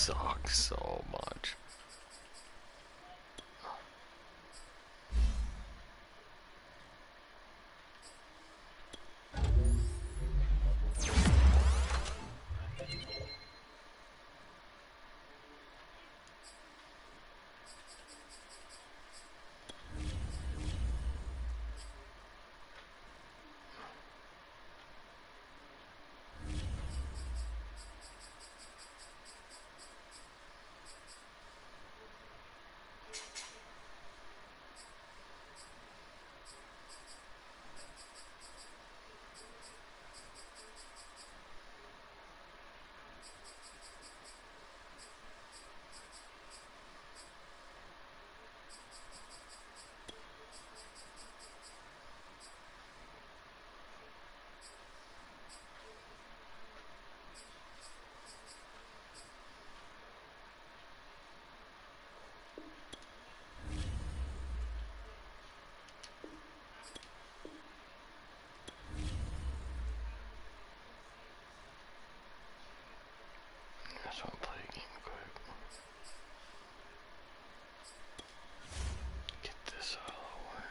suck so much. I just want to play a game quick. Get this out of the way.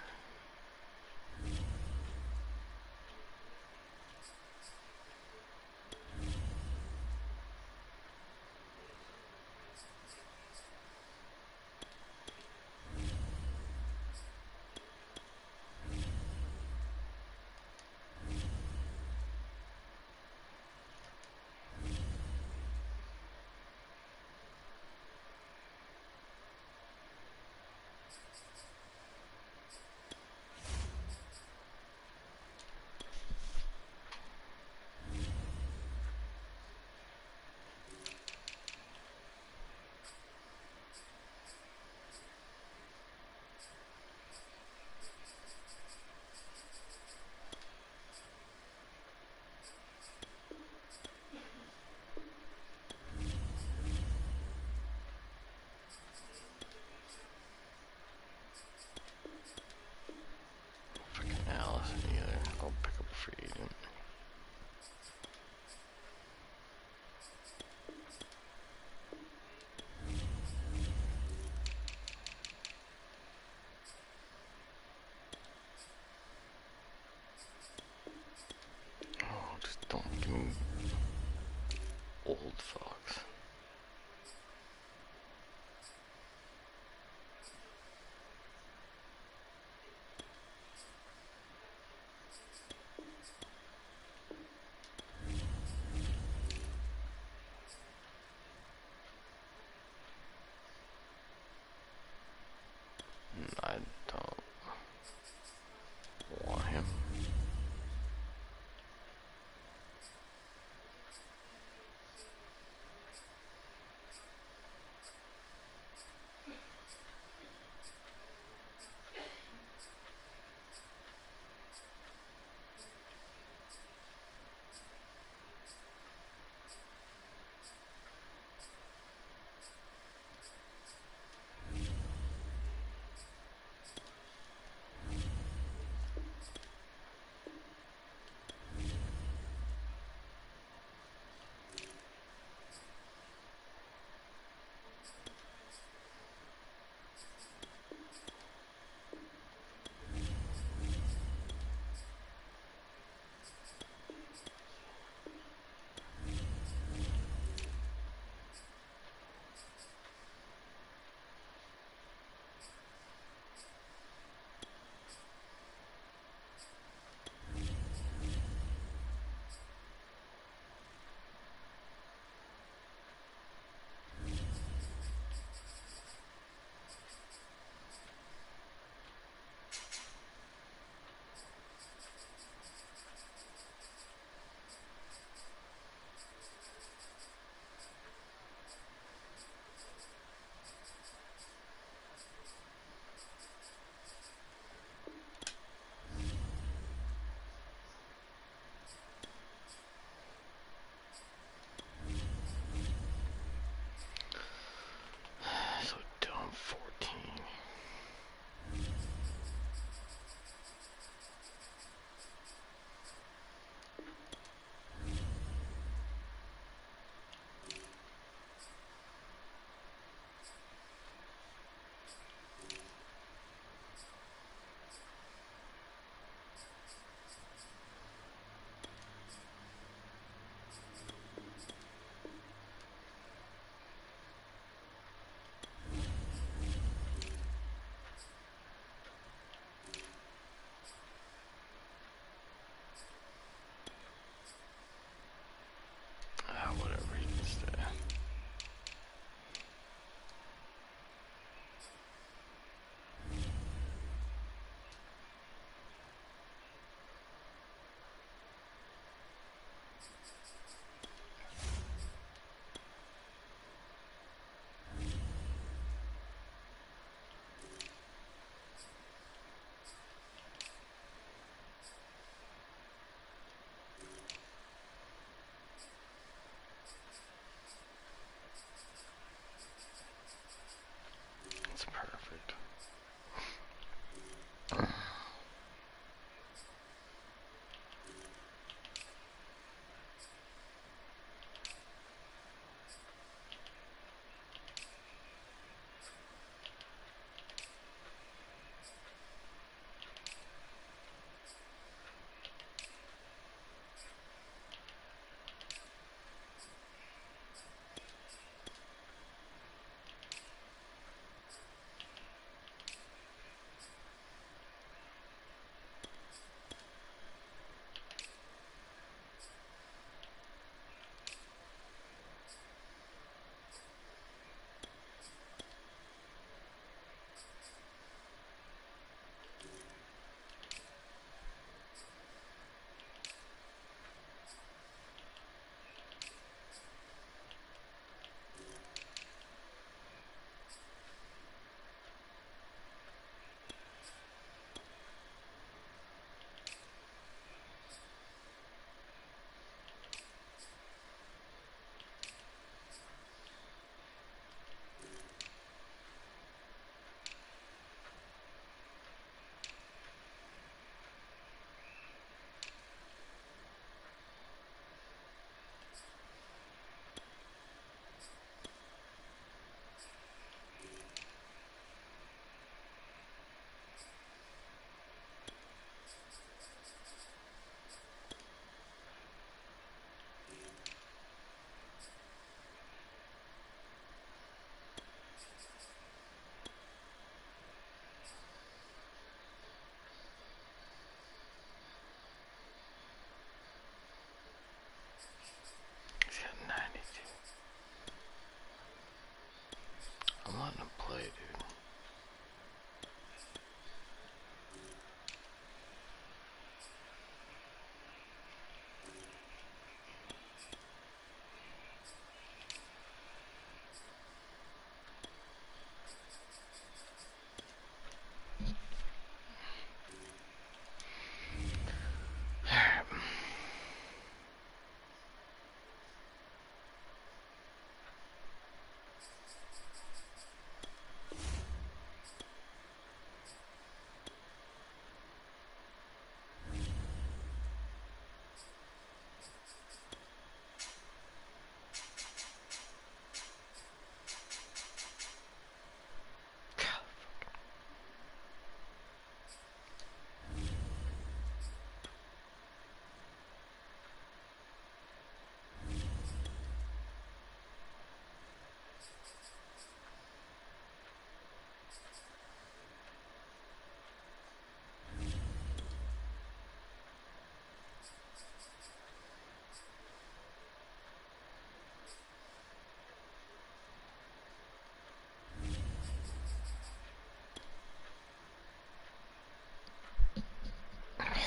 wanting to play, dude.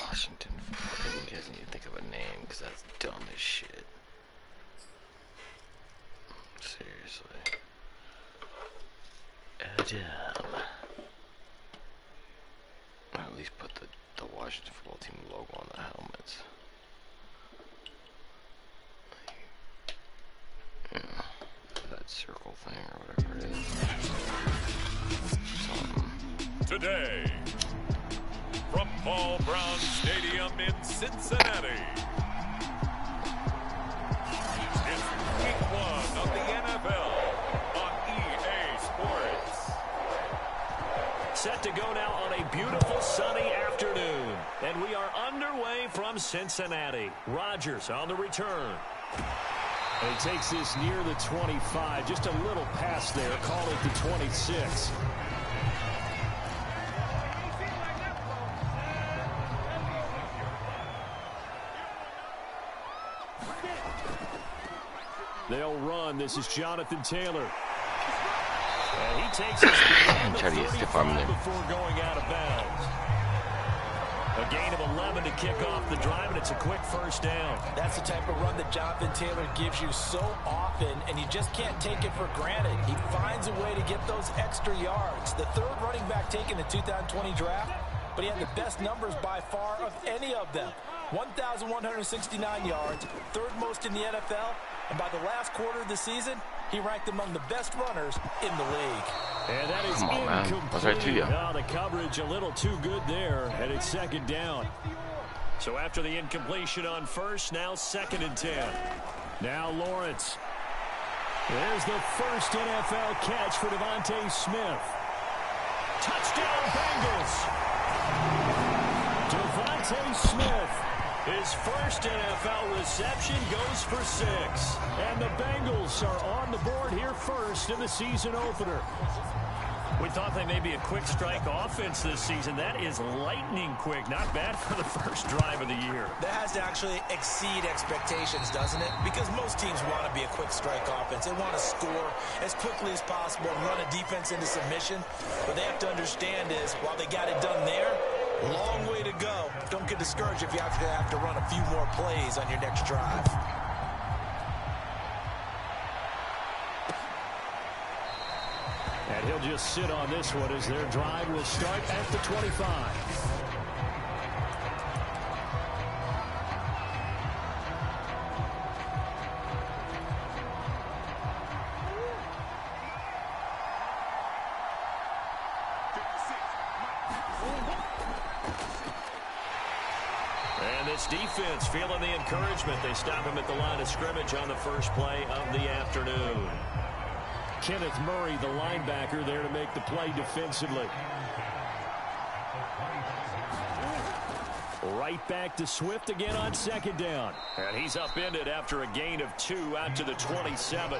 Washington fucking doesn't even think of a name because that's dumb as shit. Seriously. Adam. Or at least put the Washington football team logo on the helmets. Yeah, that circle thing or whatever it is. Something. Today, from Paul Brown Stadium in Cincinnati, it's week 1 of the NFL on EA Sports. Set to go now on a beautiful sunny afternoon. And we are underway from Cincinnati. Rodgers on the return. And he takes this near the 25, just a little past there, call it the 26. They'll run. This is Jonathan Taylor. And he takes his behind the Try to get stiff arm there. before going out of bounds. A gain of 11 to kick off the drive, and it's a quick first down. That's the type of run that Jonathan Taylor gives you so often, and you just can't take it for granted. He finds a way to get those extra yards. The third running back taken in the 2020 draft, but he had the best numbers by far of any of them. 1,169 yards, third most in the NFL, and by the last quarter of the season, he ranked among the best runners in the league. And that is Come on, man. incomplete. That's right to you. Oh, the coverage a little too good there, and it's second down. So after the incompletion on first, now 2nd and 10. Now Lawrence. There's the first NFL catch for Devontae Smith. Touchdown, Bengals! Devontae Smith. His first NFL reception goes for 6. And the Bengals are on the board here first in the season opener. We thought they may be a quick strike offense this season. That is lightning quick. Not bad for the first drive of the year. That has to actually exceed expectations, doesn't it? Because most teams want to be a quick strike offense. They want to score as quickly as possible and run a defense into submission. What they have to understand is, while they got it done there, long way to go. Don't get discouraged if you have to run a few more plays on your next drive. And he'll just sit on this one as their drive will start at the 25. And this defense feeling the encouragement. They stop him at the line of scrimmage on the first play of the afternoon. Kenneth Murray, the linebacker, there to make the play defensively. Right back to Swift again on second down. And he's upended after a gain of 2 out to the 27.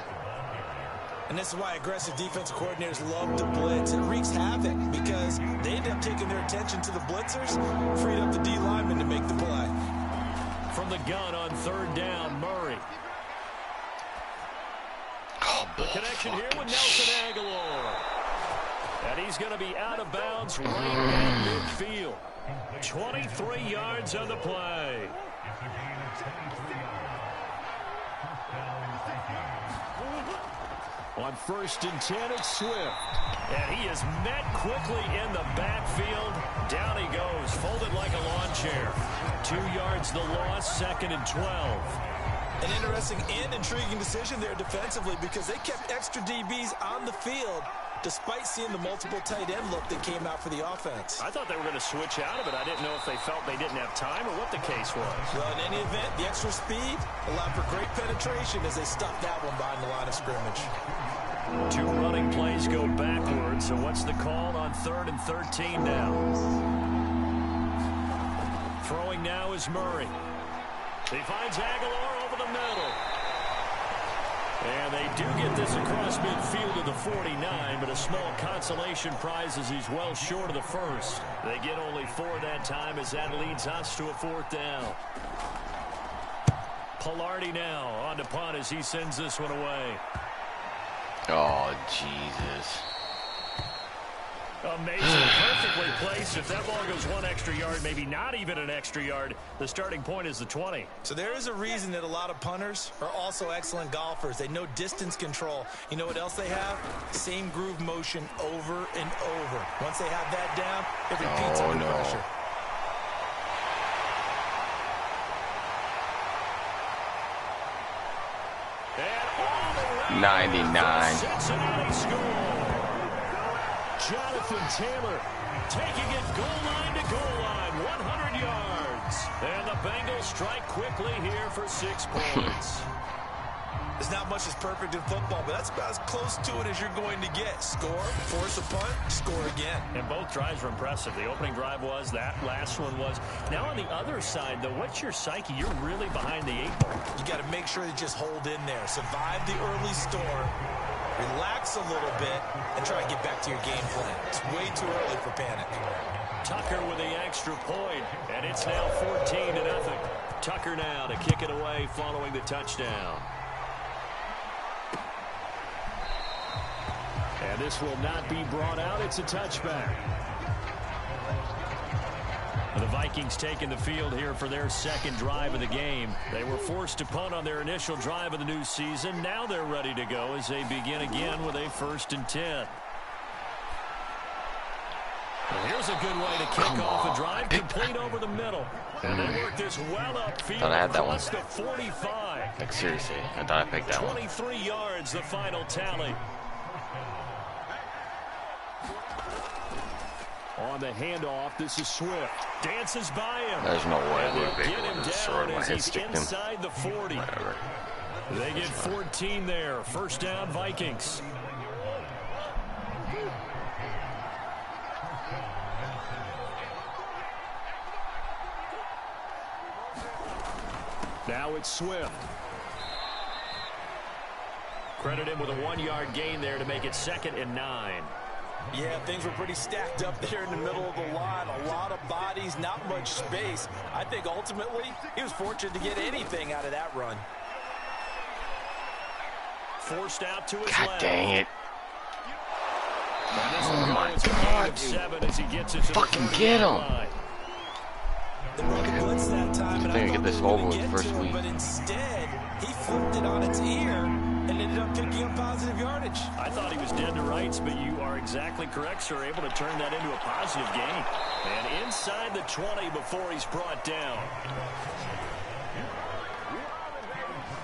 And this is why aggressive defensive coordinators love to blitz. It wreaks havoc because they end up taking their attention to the blitzers, freed up the D lineman to make the play. From the gun on third down, Murray. Oh, The connection here with Nelson Aguilar. And he's going to be out of bounds right at midfield. 23 yards on the play. On 1st and 10, it's Swift. And he is met quickly in the backfield. Down he goes, folded like a lawn chair. 2 yards the loss, 2nd and 12. An interesting and intriguing decision there defensively because they kept extra DBs on the field despite seeing the multiple tight end look that came out for the offense. I thought they were going to switch out of it. I didn't know if they felt they didn't have time or what the case was. Well, in any event, the extra speed allowed for great penetration as they stuffed that one behind the line of scrimmage. 2 running plays go backwards, so what's the call on 3rd and 13 now? Throwing now is Murray. He finds Aguilar over the middle. And they do get this across midfield to the 49, but a small consolation prize as he's well short of the first. They get only 4 that time as that leads us to a 4th down. Pilardi now on to punt as he sends this one away. Oh, Jesus. Amazing, perfectly placed. If that ball goes 1 extra yard, maybe not even an extra yard, the starting point is the 20. So there is a reason that a lot of punters are also excellent golfers. They know distance control. You know what else they have? Same groove motion over and over. Once they have that down, it repeats under pressure. 99. Cincinnati score. Jonathan Taylor taking it goal line to goal line, 100 yards. And the Bengals strike quickly here for 6 points. There's not much that's perfect in football, but that's about as close to it as you're going to get. Score, force a punt, score again. And both drives were impressive. The opening drive was, that last one was. Now on the other side, though, what's your psyche? You're really behind the 8 ball. You got to make sure you just hold in there. Survive the early storm, relax a little bit, and try to get back to your game plan. It's way too early for panic. Tucker with the extra point, and it's now 14-0. Tucker now to kick it away following the touchdown. And this will not be brought out. It's a touchback. The Vikings taking the field here for their 2nd drive of the game. They were forced to punt on their initial drive of the new season. Now they're ready to go as they begin again with a 1st and 10. Well, here's a good way to kick off a drive, complete over the middle. And they work this well upfield Thought I had that one. across the 45. Like, seriously, I thought I picked that 23 one. yards, the final tally. On the handoff, this is Swift. Dances by him. There's no way And Luke they'll Baker get him would have destroyed down my as head he's sticked him. inside the 40. Whatever. They get 14 there. 1st down, Vikings. Now it's Swift. Credit him with a 1-yard gain there to make it 2nd and 9. Yeah, things were pretty stacked up there in the middle of the line. A lot of bodies, not much space. I think ultimately he was fortunate to get anything out of that run. Forced out to his God left. dang it. And this Oh will go my as a gain God, of dude. 7 as he gets it to Fucking the 30-yard get him. line. They run the blitz that time, and I think I thought get this they were over gonna with get first to him, week. but instead he flipped it on its ear and ended up picking up positive yardage. I thought he was dead to rights, but you are exactly correct, sir. Able to turn that into a positive gain. And inside the 20 before he's brought down.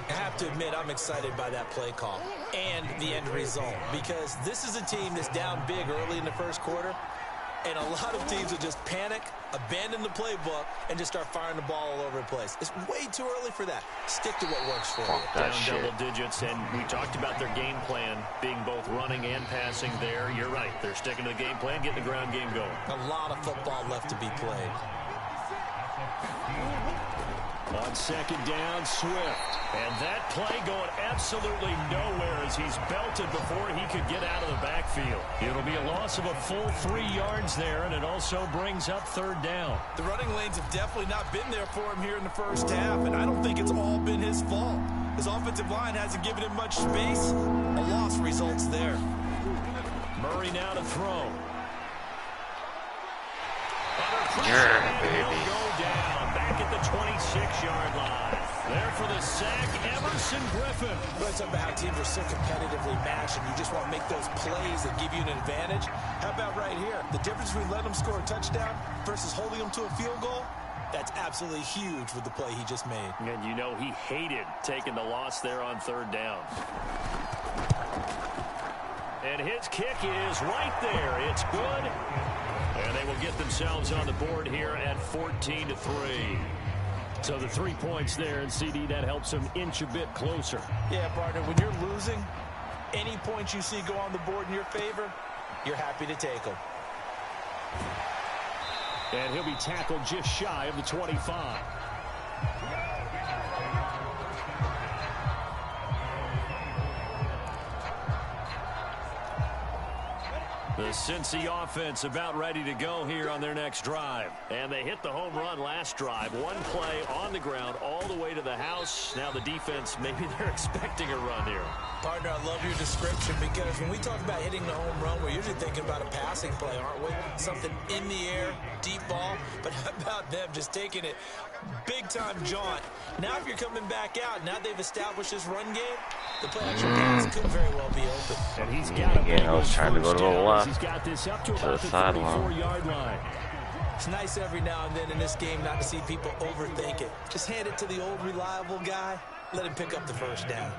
I have to admit, I'm excited by that play call and the end result because this is a team that's down big early in the first quarter, and a lot of teams will just panic, abandon the playbook, and just start firing the ball all over the place. It's way too early for that. Stick to what works for you. That Down shit. double digits, and we talked about their game plan being both running and passing there. You're right. They're sticking to the game plan, getting the ground game going. A lot of football left to be played. On 2nd down, Swift. And that play going absolutely nowhere as he's belted before he could get out of the backfield. It'll be a loss of a full 3 yards there, and it also brings up 3rd down. The running lanes have definitely not been there for him here in the first half, and I don't think it's all been his fault. His offensive line hasn't given him much space. A loss results there. Murray now to throw. Yeah, baby. Go down back at the 26-yard line. There for the sack, Emerson Griffin. We're talking about how teams are so competitively matched, and you just want to make those plays that give you an advantage. How about right here? The difference between letting them score a touchdown versus holding them to a field goal, that's absolutely huge with the play he just made. And you know he hated taking the loss there on third down. And his kick is right there. It's good. And they will get themselves on the board here at 14-3. So the 3 points there, and CD, that helps them inch a bit closer. Yeah, partner, when you're losing, any points you see go on the board in your favor, you're happy to take them. And he'll be tackled just shy of the 25. The Cincy offense about ready to go here on their next drive. And they hit the home run last drive. One play on the ground all the way to the house. Now the defense, maybe they're expecting a run here. Partner, I love your description because when we talk about hitting the home run, we're usually thinking about a passing play, aren't we? Something in the air, deep ball. But how about them just taking it big-time jaunt? Now if you're coming back out, now they've established this run game, the play action pass could very well be open. And he's got again, I was trying to go to the left. He's got this up to the about the sideline. 34-yard line. It's nice every now and then in this game not to see people overthink it. Just hand it to the old reliable guy. Let him pick up the first down.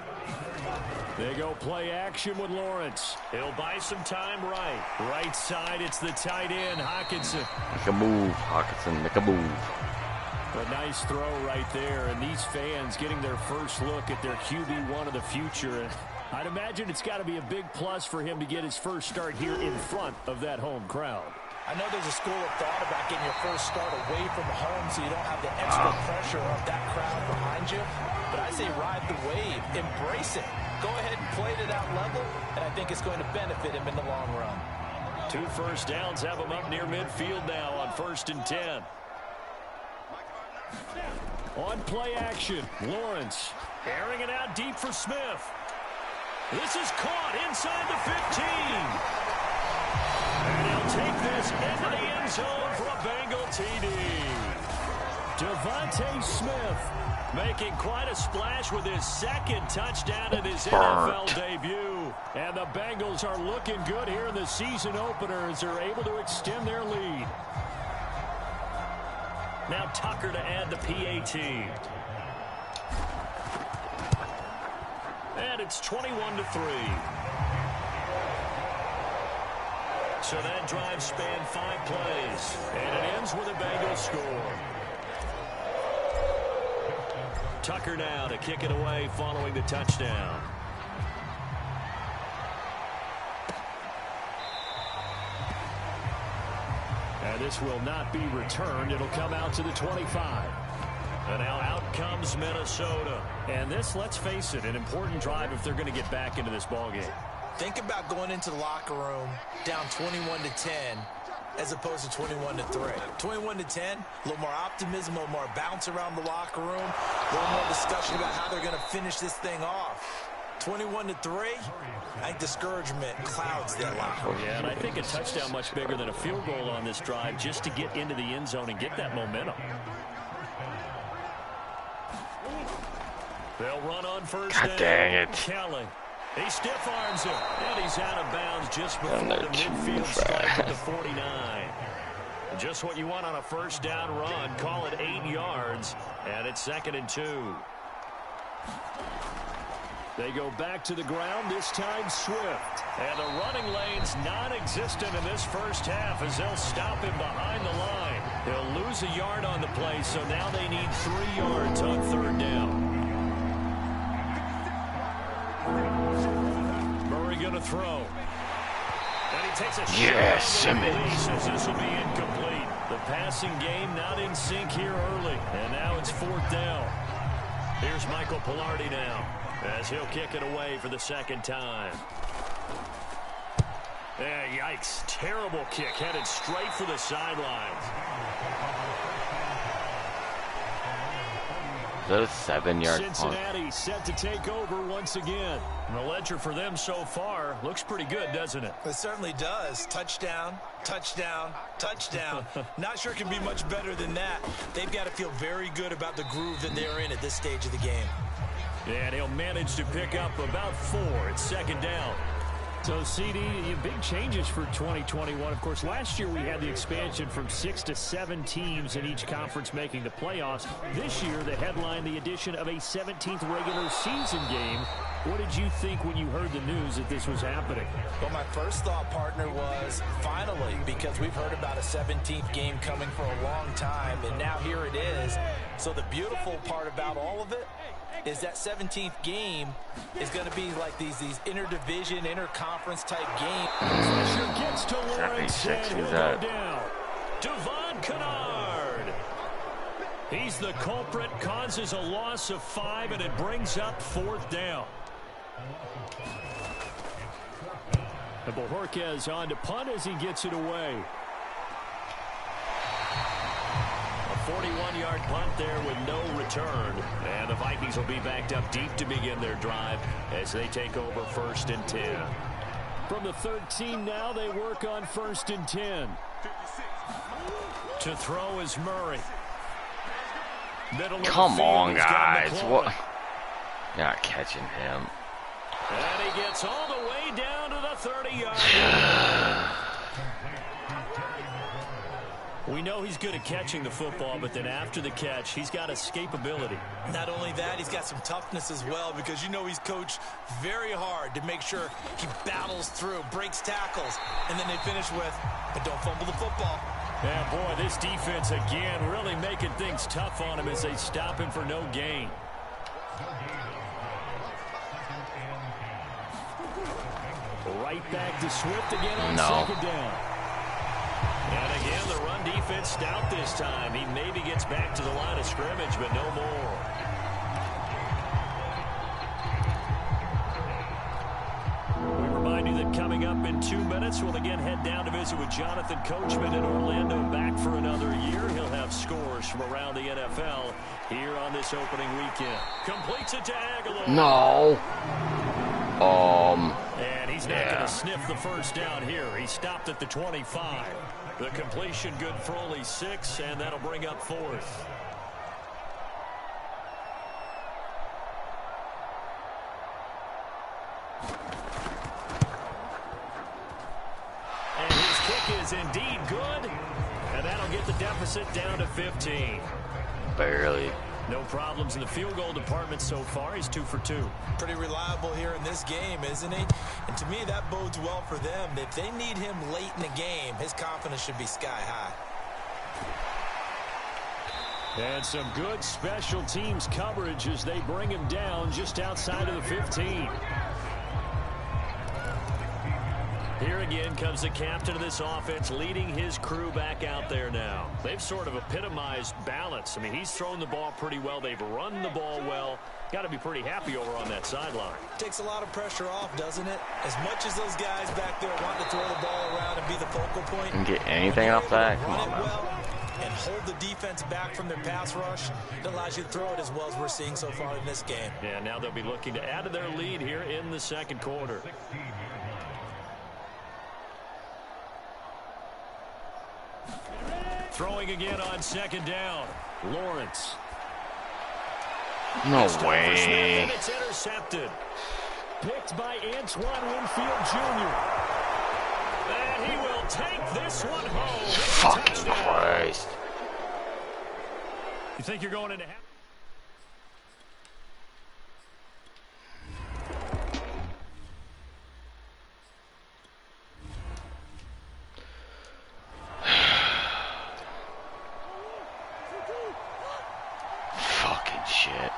They go play action with Lawrence. He'll buy some time right. Right side, it's the tight end, Hockenson. Make a move, Hockenson. Make a move. A nice throw right there, and these fans getting their first look at their QB1 of the future. I'd imagine it's got to be a big plus for him to get his first start here in front of that home crowd. I know there's a school of thought about getting your first start away from home so you don't have the extra pressure of that crowd behind you. But I say ride the wave, embrace it. Go ahead and play to that level, and I think it's going to benefit him in the long run. 2 first downs have him up near midfield now on 1st and 10. On play action, Lawrence airing it out deep for Smith. This is caught inside the 15. And he'll take this into the end zone for a Bengal TD. Devontae Smith making quite a splash with his second touchdown in his NFL debut. And the Bengals are looking good here in the season opener as they're able to extend their lead. Now Tucker to add the PAT. And it's 21-3. So that drive spanned 5 plays. And it ends with a Bengals score. Tucker now to kick it away following the touchdown. And this will not be returned. It'll come out to the 25. And now out comes Minnesota. And this, let's face it, an important drive if they're going to get back into this ballgame. Think about going into the locker room down 21-10 as opposed to 21-3. 21-10, a little more optimism, a little more bounce around the locker room, a little more discussion about how they're going to finish this thing off. 21-3, I think discouragement clouds that locker room. Yeah, and I think a touchdown much bigger than a field goal on this drive just to get into the end zone and get that momentum. They'll run on first down. God dang it. Kelly. He stiff arms it, and he's out of bounds just before the midfield stripe at the 49. Just what you want on a first down run. Call it 8 yards, and it's 2nd and 2. They go back to the ground, this time Swift. And the running lane's non-existent in this first half as they'll stop him behind the line. He'll lose a yard on the play, so now they need 3 yards on 3rd down. Murray going to throw. And he takes a shot. Says this will be incomplete. The passing game not in sync here early. And now it's 4th down. Here's Michael Pilardi now as he'll kick it away for the 2nd time. Yikes. Terrible kick headed straight for the sidelines. Is that a 7-yard punt? Cincinnati set to take over once again. And the ledger for them so far looks pretty good, doesn't it? It certainly does. Touchdown, touchdown, touchdown. Not sure it can be much better than that. They've got to feel very good about the groove that they're in at this stage of the game. And he'll manage to pick up about 4. It's second down. So, CD, big changes for 2021. Of course, last year we had the expansion from 6 to 7 teams in each conference making the playoffs. This year, the headline, the addition of a 17th regular season game. What did you think when you heard the news that this was happening? Well, my first thought, partner, was finally, because we've heard about a 17th game coming for a long time, and now here it is. So the beautiful part about all of it is that 17th game is going to be like these interdivision, interconference type games. Pressure gets to Lawrence, six, and he'll who's go that? down. Devon Kennard. He's the culprit, causes a loss of 5, and it brings up 4th down. And Bojorquez on to punt as he gets it away. A 41-yard punt there with no return. And the Vikings will be backed up deep to begin their drive as they take over 1st and 10. From the 13 now, they work on 1st and 10. To throw is Murray. Middle Come on, guys. What? You're not catching him. And he gets all the way down to the 30-yard line. We know he's good at catching the football, but then after the catch, he's got escapability. Not only that, he's got some toughness as well, because you know he's coached very hard to make sure he battles through, breaks tackles, and then they finish with, but don't fumble the football. Yeah, boy, this defense again really making things tough on him as they stop him for no gain. Right back to Swift again on second down. And again, the run defense stout this time. He maybe gets back to the line of scrimmage, but no more. We remind you that coming up in 2 minutes, we'll again head down to visit with Jonathan Coachman in Orlando, back for another year. He'll have scores from around the NFL here on this opening weekend. Completes it to Aguilar. No. And he's not going to sniff the first down here. He stopped at the 25. The completion good for only 6, and that'll bring up 4th. And his kick is indeed good, and that'll get the deficit down to 15. Barely. No problems in the field goal department so far. He's 2 for 2. Pretty reliable here in this game, isn't he? And to me, that bodes well for them. If they need him late in the game, his confidence should be sky high. And some good special teams coverage as they bring him down just outside of the 15. Here again comes the captain of this offense, leading his crew back out there now. They've sort of epitomized balance. I mean, he's thrown the ball pretty well. They've run the ball well. Got to be pretty happy over on that sideline. Takes a lot of pressure off, doesn't it? As much as those guys back there want to throw the ball around and be the focal point. Can get anything off that? Come on, man. Well and hold the defense back from their pass rush, it allows you to throw it as well as we're seeing so far in this game. Yeah, now they'll be looking to add to their lead here in the second quarter. Throwing again on second down. Lawrence. No It's way. and it's intercepted. Picked by Antoine Winfield Jr. And he will take this one home. Fucking Touchdown. Christ. You think you're going into half? Fucking shit.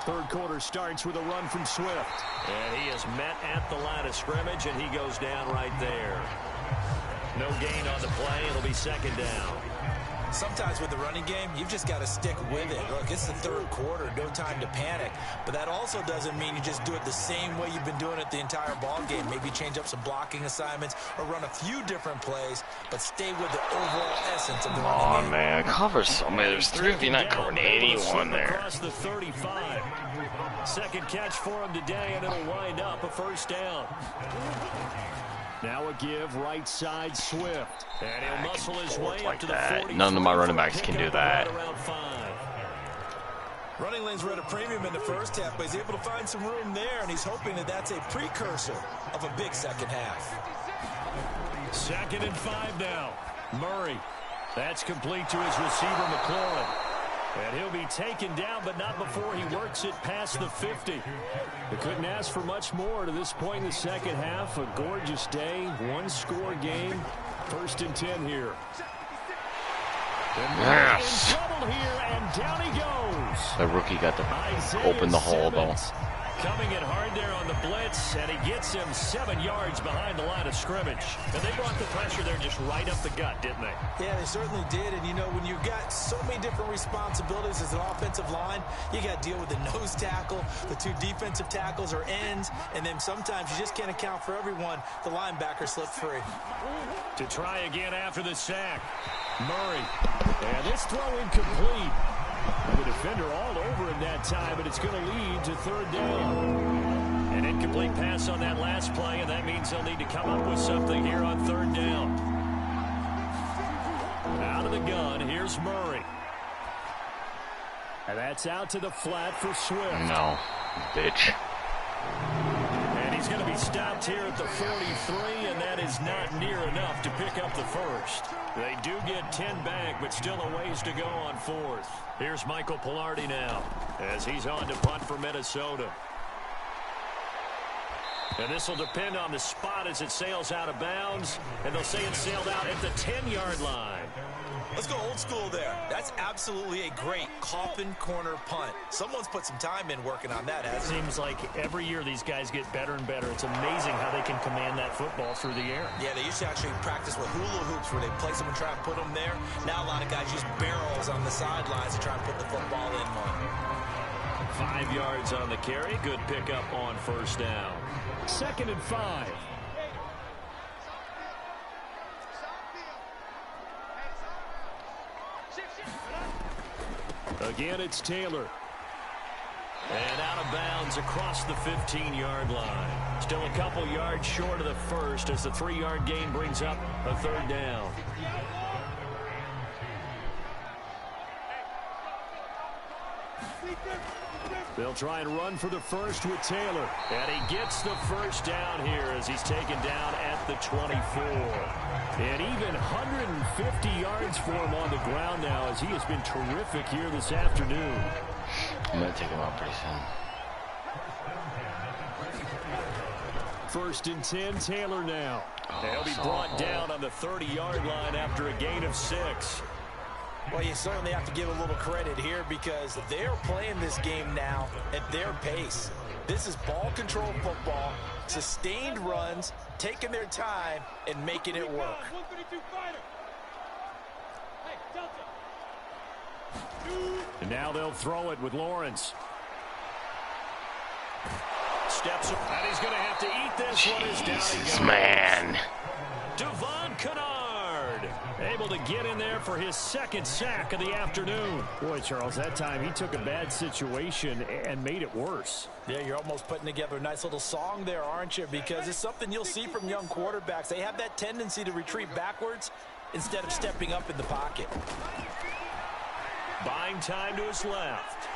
Third quarter starts with a run from Swift. And he is met at the line of scrimmage, and he goes down right there. No gain on the play. It'll be second down. Sometimes with the running game, you've just got to stick with it. Look, it's the third quarter, no time to panic. But that also doesn't mean you just do it the same way you've been doing it the entire ball game. Maybe change up some blocking assignments or run a few different plays, but stay with the overall essence of the running game. Come on, man. Cover somebody. There's 3 of you not covering anyone there. Across the 35. Second catch for him today, and it'll wind up a first down. Now a give, right side Swift. And he'll muscle his way up to the 40. None of my running backs can do that. Running lanes were at a premium in the first half, but he's able to find some room there, and he's hoping that that's a precursor of a big second half. 2nd and 5 now. Murray. That's complete to his receiver, McLaurin. And he'll be taken down, but not before he works it past the 50. They couldn't ask for much more to this point in the second half. A gorgeous day, one-score game. 1st and 10 here. Yes. In trouble here, and down he goes. The rookie got to open the hole, though. Coming in hard there on the blitz, and he gets him 7 yards behind the line of scrimmage. And they brought the pressure there just right up the gut, didn't they? Yeah, they certainly did. And, you know, when you've got so many different responsibilities as an offensive line, you got to deal with the nose tackle, the 2 defensive tackles or ends, and then sometimes you just can't account for everyone. The linebacker slipped free. To try again after the sack. Murray. And this throw incomplete. The defender all over him that time, but it's going to lead to 3rd down. An incomplete pass on that last play, and that means they'll need to come up with something here on 3rd down. Out of the gun, here's Murray. And that's out to the flat for Swift. No, bitch. And he's going to be stopped here at the 43, and that is not near enough to pick up the first. They do get 10 back, but still a ways to go on 4th. Here's Michael Pilardi now as he's on to punt for Minnesota. And this will depend on the spot as it sails out of bounds, and they'll say it sailed out at the 10-yard line. Let's go old school there. That's absolutely a great coffin corner punt. Someone's put some time in working on that, hasn't it? Seems like every year these guys get better and better. It's amazing how they can command that football through the air. Yeah, they used to actually practice with hula hoops where they place them and try and put them there. Now a lot of guys use barrels on the sidelines to try and put the football in one. 5 yards on the carry. Good pickup on 1st down. 2nd and 5. Again, it's Taylor. And out of bounds across the 15-yard line. Still a couple yards short of the first as the 3-yard gain brings up a 3rd down. They'll try and run for the first with Taylor. And he gets the first down here as he's taken down at the 24. And even 150 yards for him on the ground now as he has been terrific here this afternoon. I'm going to take him out pretty soon. 1st and 10, Taylor now. They'll be brought down on the 30-yard line after a gain of 6. Well, you certainly have to give a little credit here because they're playing this game now at their pace. This is ball control football, sustained runs, taking their time, and making it work. And now they'll throw it with Lawrence. Steps up, and he's going to have to eat this one. Is down Jesus, man. Devon Kennard able to get in there for his 2nd sack of the afternoon. Boy, Charles, that time he took a bad situation and made it worse. Yeah, you're almost putting together a nice little song there, aren't you? Because it's something you'll see from young quarterbacks. They have that tendency to retreat backwards instead of stepping up in the pocket. Buying time to his left.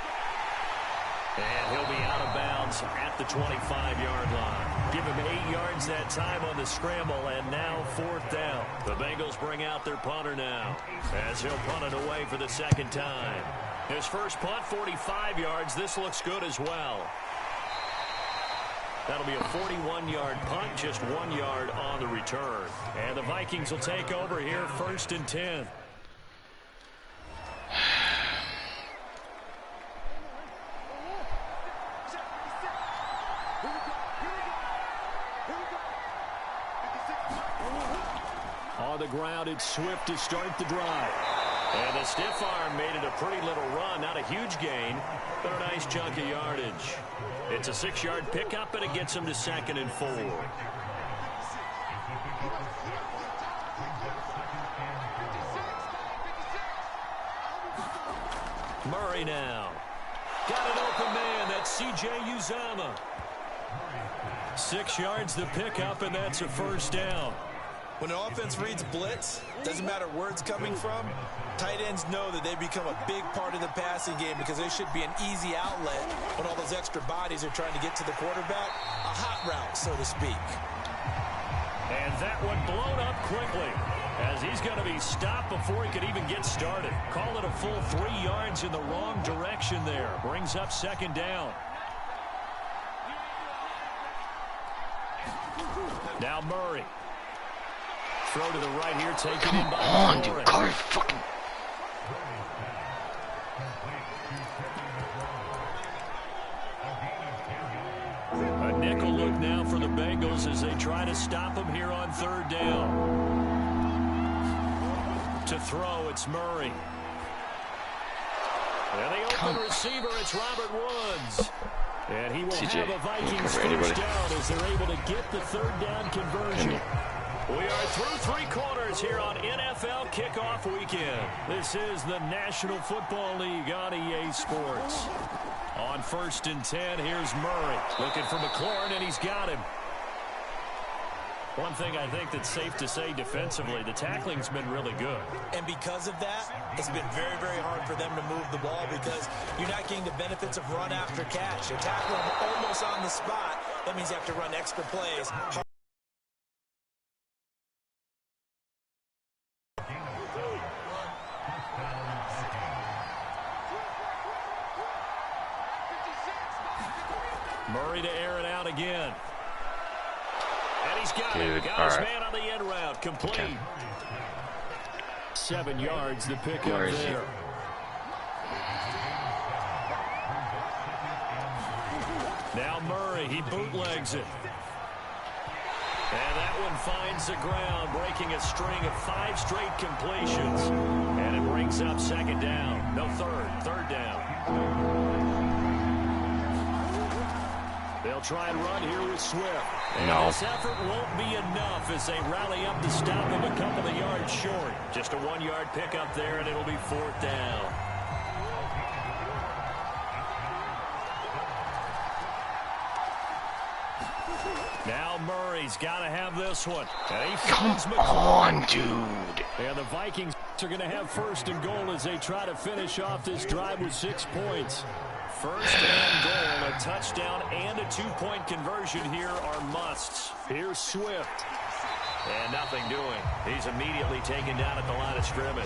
And he'll be out of bounds at the 25-yard line. Give him 8 yards that time on the scramble, and now 4th down. The Bengals bring out their punter now as he'll punt it away for the 2nd time. His first punt, 45 yards. This looks good as well. That'll be a 41-yard punt, just 1 yard on the return. And the Vikings will take over here, 1st and 10. On the ground, it's Swift to start the drive. And the stiff arm made it a pretty little run. Not a huge gain, but a nice chunk of yardage. It's a 6-yard pickup, and it gets him to 2nd and 4. Murray now. Got an open man. That's C.J. Uzomah. 6 yards the pickup, and that's a 1st down. When an offense reads blitz, doesn't matter where it's coming from, tight ends know that they become a big part of the passing game because they should be an easy outlet when all those extra bodies are trying to get to the quarterback. A hot route, so to speak. And that one blown up quickly as he's going to be stopped before he could even get started. Call it a full 3 yards in the wrong direction there. Brings up 2nd down. Now Murray. Throw to the right here, taken in by Come on, dude. Call your fucking... A nickel look now for the Bengals as they try to stop him here on 3rd down. To throw, it's Murray. And the open receiver, it's Robert Woods. And he will have a Vikings 1st down as they're able to get the 3rd down conversion. We are through 3 quarters here on NFL Kickoff Weekend. This is the National Football League on EA Sports. On 1st and 10, here's Murray. Looking for McLaurin, and he's got him. One thing I think that's safe to say defensively, the tackling's been really good. And because of that, it's been very, very hard for them to move the ball because you're not getting the benefits of run after catch. You tackle them almost on the spot. That means you have to run extra plays. Murray to air it out again. And he's got it. Got his man on the end route. Complete. Okay. 7 yards, the pickup there. Now Murray, he bootlegs it. And that one finds the ground, breaking a string of 5 straight completions. And it brings up 2nd down. No, 3rd down. They'll try and run here with Swift. And this effort won't be enough as they rally up to stop him a couple of yards short. Just a 1-yard pickup there, and it'll be 4th down. Now Murray's got to have this one. And he finds Come on, dude. And the Vikings are going to have 1st and goal as they try to finish off this drive with 6 points. 1st and goal, a touchdown and a 2-point conversion here are musts. Here's Swift. And nothing doing. He's immediately taken down at the line of scrimmage.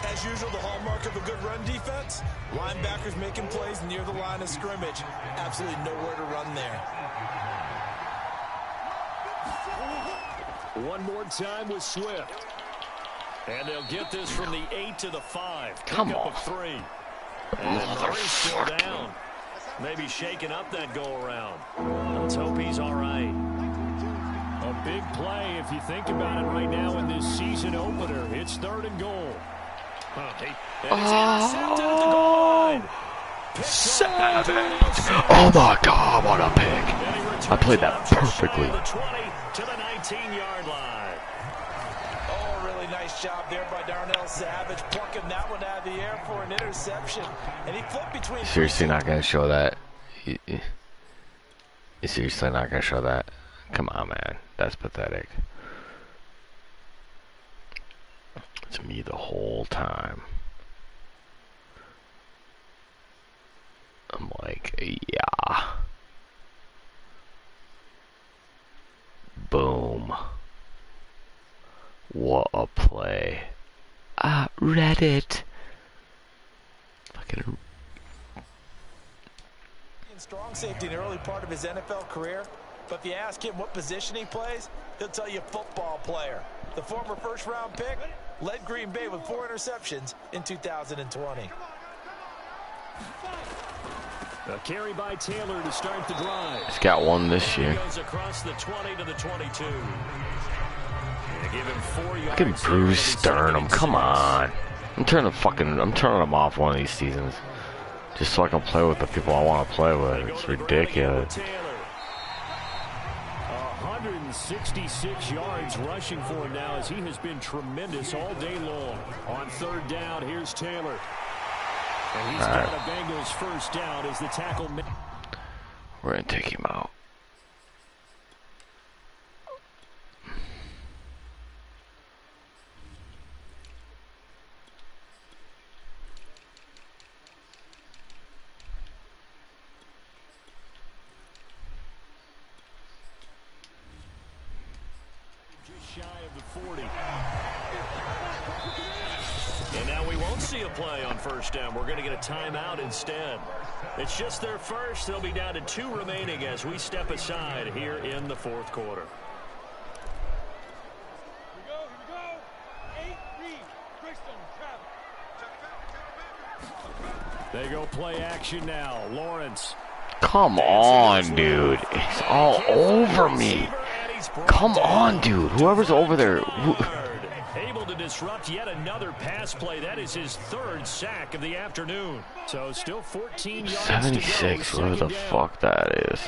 As usual, the hallmark of a good run defense, linebackers making plays near the line of scrimmage. Absolutely nowhere to run there. One more time with Swift. And they'll get this from the 8 to the 5. Come on. Of 3. And Murray's still down. Maybe shaking up that go-around. Let's hope he's all right. A big play if you think about it right now in this season opener. It's 3rd and goal. And it's intercepted at the goal line. Savage. Oh my God, what a pick. I played that perfectly. The 20 to the 19-yard line. Nice job there by Darnell Savage, plucking that one out of the air for an interception. And he flipped between... Seriously not going to show that? You seriously not going to show that? Come on, man. That's pathetic. It's me the whole time. I'm like, yeah. Boom. What a play. Reddit. Fucking. Strong safety in the early part of his NFL career, but if you ask him what position he plays, he'll tell you football player. The former 1st-round pick led Green Bay with 4 interceptions in 2020. A carry by Taylor to start the drive. He's got one this year. Goes across the 20 to the 22. Give him 4 yards. Fucking Bruce Sternum, come on. I'm turning them off one of these seasons. Just so I can play with the people I want to play with. It's ridiculous. 166 yards rushing for him now as he has been tremendous all day long. On third down, here's Taylor. And he's got a Bengals first down as the tackle. We're going to take him out. Shy of the 40. And now we won't see a play on first down. We're going to get a timeout instead. It's just their first. They'll be down to 2 remaining as we step aside here in the fourth quarter. They go play action now. Lawrence. Come on, dude. It's all over me. Come on, dude. Whoever's over there. Able to disrupt yet another pass play. That is his 3rd sack of the afternoon. So still 14 yards 76, to go. whatever the fuck that is.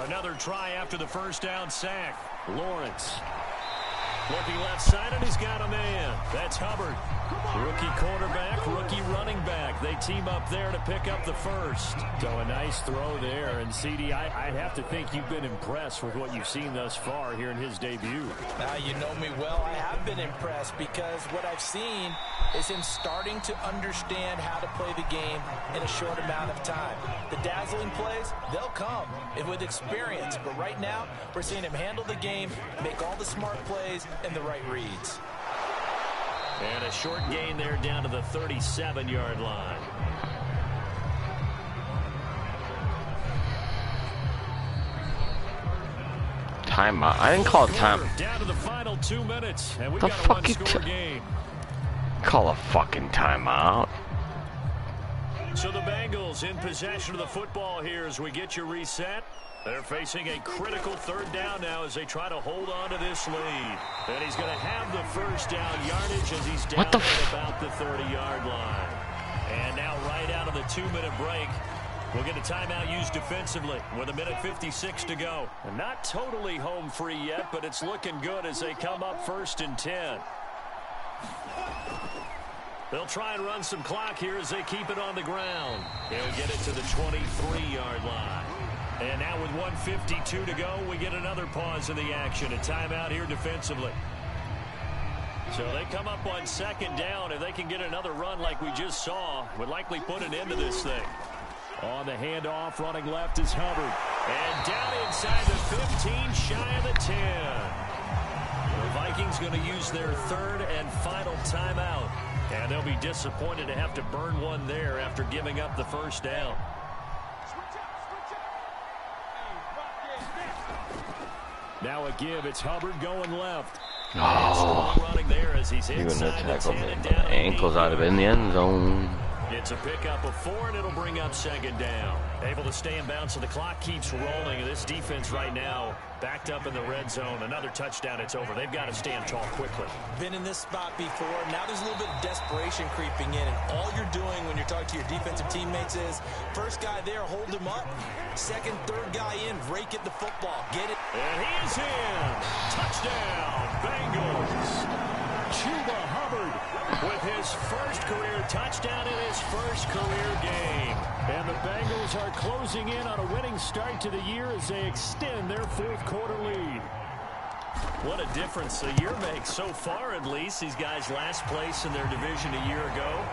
Another try after the first down sack. Lawrence. Looking left side, and he's got a man. That's Hubbard. Rookie quarterback, rookie running back. They team up there to pick up the first. So a nice throw there. And, CD, I'd have to think you've been impressed with what you've seen thus far here in his debut. Now, you know me well. I have been impressed because what I've seen is him starting to understand how to play the game in a short amount of time. The dazzling plays, they'll come with experience. But right now, we're seeing him handle the game, make all the smart plays, and the right reads. And a short gain there down to the 37-yard line. Timeout. I didn't call it time. Down to the final 2 minutes, and we've The got a fuck you one-score game. Call a fucking timeout. So the Bengals in possession of the football here as we get you reset. They're facing a critical 3rd down now as they try to hold on to this lead. And he's going to have the first down yardage as he's down at about the 30-yard line. And now right out of the 2-minute break, we'll get a timeout used defensively with 1:56 to go. And not totally home free yet, but it's looking good as they come up 1st and 10. They'll try and run some clock here as they keep it on the ground. They'll get it to the 23-yard line. And now with 1:52 to go, we get another pause in the action. A timeout here defensively. So they come up on 2nd down. If they can get another run like we just saw, would likely put an end to this thing. On the handoff, running left is Hubbard. And down inside the 15, shy of the 10. The Vikings going to use their 3rd and final timeout. And they'll be disappointed to have to burn one there after giving up the first down. Now a give. It's Hubbard going left. Oh, Running there as he's you're gonna inside the tackle 10 me. and My down ankles out of in the end zone. It's a pickup of 4, and it'll bring up 2nd down. Able to stay in bounds, so the clock keeps rolling. This defense right now backed up in the red zone. Another touchdown, it's over. They've got to stand tall quickly. Been in this spot before. Now there's a little bit of desperation creeping in, and all you're doing when you're talking to your defensive teammates is first guy there, hold him up. Second, third guy in, rake at the football. Get it. And he is in. Touchdown, Bengals. Chuba Hubbard with his first career touchdown in his first career game. And the Bengals are closing in on a winning start to the year as they extend their 4th quarter lead. What a difference a year makes so far, at least. These guys last place in their division a year ago.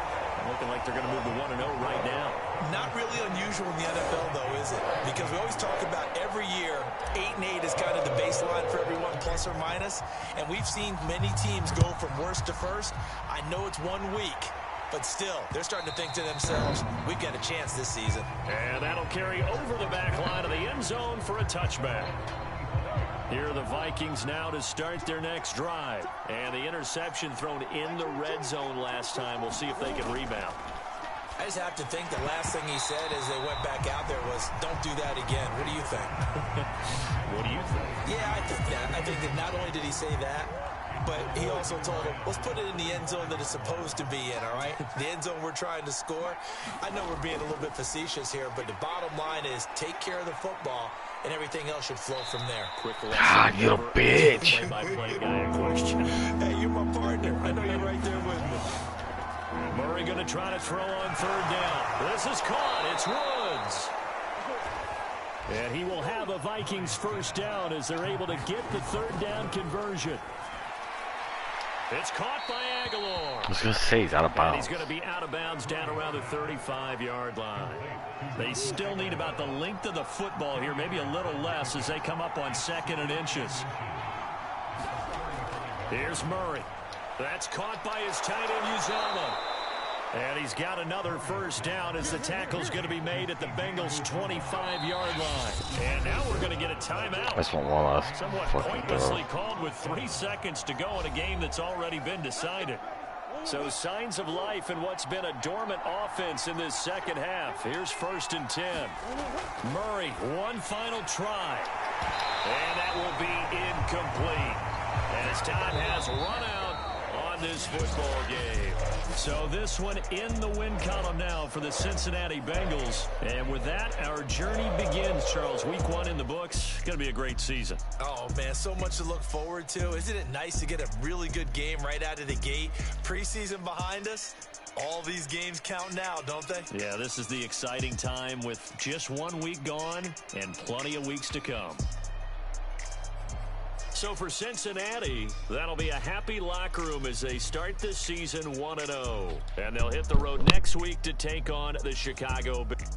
Looking like they're going to move to 1-0 right now. Not really unusual in the NFL, though, is it? Because we always talk about every year, 8-8 is kind of the baseline for everyone, plus or minus. And we've seen many teams go from worst to first. I know it's 1 week, but still, they're starting to think to themselves, we've got a chance this season. And that'll carry over the back line of the end zone for a touchback. Here are the Vikings now to start their next drive. And the interception thrown in the red zone last time. We'll see if they can rebound. I just have to think the last thing he said as they went back out there was, don't do that again. What do you think? What do you think? Yeah, I think that. I think that not only did he say that, but he also told him, let's put it in the end zone that it's supposed to be in, all right? The end zone we're trying to score. I know we're being a little bit facetious here, but the bottom line is take care of the football, and everything else should flow from there. God, you a bitch. Play-by-play guy in question. Hey, you're my partner. I know you're right there with me. Murray going to try to throw on third down. This is caught. It's Woods. And he will have a Vikings first down as they're able to get the third down conversion. It's caught by Aguilar. I was going to say he's out of bounds. And he's going to be out of bounds down around the 35-yard line. They still need about the length of the football here, maybe a little less as they come up on 2nd and inches. Here's Murray. That's caught by his tight end, Uzama. And he's got another first down as the tackle's going to be made at the Bengals' 25-yard line. And now we're going to get a timeout. That's one last Somewhat pointlessly called with 3 seconds to go in a game that's already been decided. So signs of life in what's been a dormant offense in this second half. Here's 1st and 10. Murray, one final try. And that will be incomplete as time has run out on this football game. So this one in the win column now for the Cincinnati Bengals. And with that, our journey begins, Charles. Week 1 in the books. Going to be a great season. Oh, man, so much to look forward to. Isn't it nice to get a really good game right out of the gate? Preseason behind us. All these games count now, don't they? Yeah, this is the exciting time with just 1 week gone and plenty of weeks to come. So for Cincinnati, that'll be a happy locker room as they start this season 1-0. And they'll hit the road next week to take on the Chicago Bears.